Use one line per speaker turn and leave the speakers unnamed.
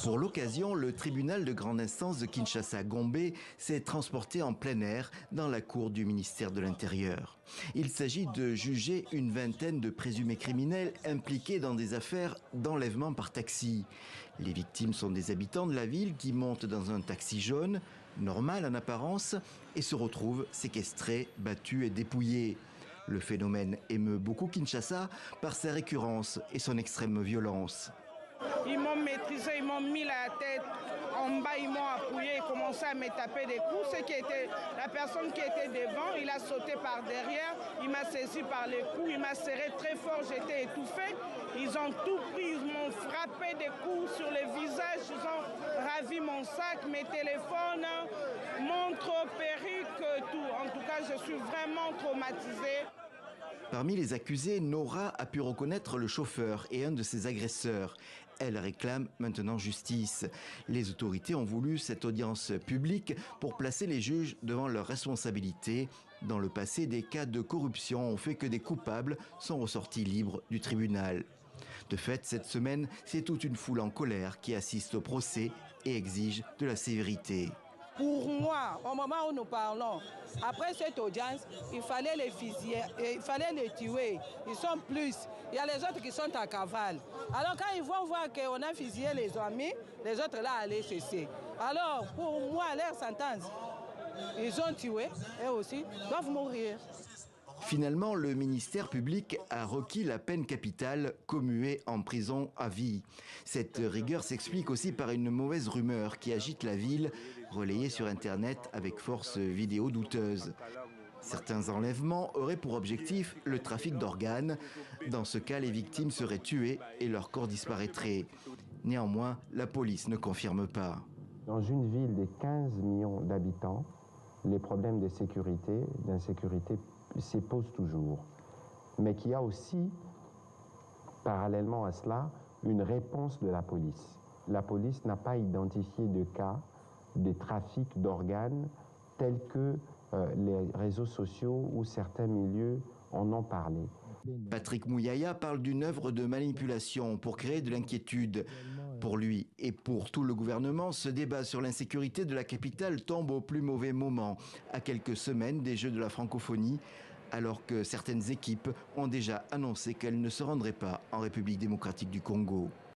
Pour l'occasion, le tribunal de grande instance de Kinshasa-Gombe s'est transporté en plein air dans la cour du ministère de l'Intérieur. Il s'agit de juger une vingtaine de présumés criminels impliqués dans des affaires d'enlèvement par taxi. Les victimes sont des habitants de la ville qui montent dans un taxi jaune, normal en apparence, et se retrouvent séquestrés, battus et dépouillés. Le phénomène émeut beaucoup Kinshasa par sa récurrence et son extrême violence.
Ils m'ont maîtrisé, ils m'ont mis la tête en bas, ils m'ont appuyé, ils commençaient à me taper des coups. La personne qui était devant, il a sauté par derrière, il m'a saisi par les coups, il m'a serré très fort, j'étais étouffé. Ils ont tout pris, ils m'ont frappé des coups sur le visage, ils ont ravi mon sac, mes téléphones, montres, perruques, tout. En tout cas, je suis vraiment traumatisée.
Parmi les accusés, Nora a pu reconnaître le chauffeur et un de ses agresseurs. Elle réclame maintenant justice. Les autorités ont voulu cette audience publique pour placer les juges devant leurs responsabilités. Dans le passé, des cas de corruption ont fait que des coupables sont ressortis libres du tribunal. De fait, cette semaine, c'est toute une foule en colère qui assiste au procès et exige de la sévérité.
Pour moi, au moment où nous parlons, après cette audience, il fallait les fusiller, il fallait les tuer. Ils sont plus. Il y a les autres qui sont à cavale. Alors quand ils vont voir qu'on a fusillé les amis, les autres là allaient cesser. Alors pour moi, leur sentence, ils ont tué, eux aussi, doivent mourir.
Finalement, le ministère public a requis la peine capitale commuée en prison à vie. Cette rigueur s'explique aussi par une mauvaise rumeur qui agite la ville, relayée sur Internet avec force vidéo douteuse. Certains enlèvements auraient pour objectif le trafic d'organes. Dans ce cas, les victimes seraient tuées et leur corps disparaîtrait. Néanmoins, la police ne confirme pas.
Dans une ville de 15 millions d'habitants, les problèmes de sécurité, d'insécurité se posent toujours. Mais qu'il y a aussi, parallèlement à cela, une réponse de la police. La police n'a pas identifié de cas de trafic d'organes tels que les réseaux sociaux ou certains milieux en ont parlé.
Patrick Mouyaya parle d'une œuvre de manipulation pour créer de l'inquiétude. Pour lui et pour tout le gouvernement, ce débat sur l'insécurité de la capitale tombe au plus mauvais moment, à quelques semaines des Jeux de la francophonie, alors que certaines équipes ont déjà annoncé qu'elles ne se rendraient pas en République démocratique du Congo.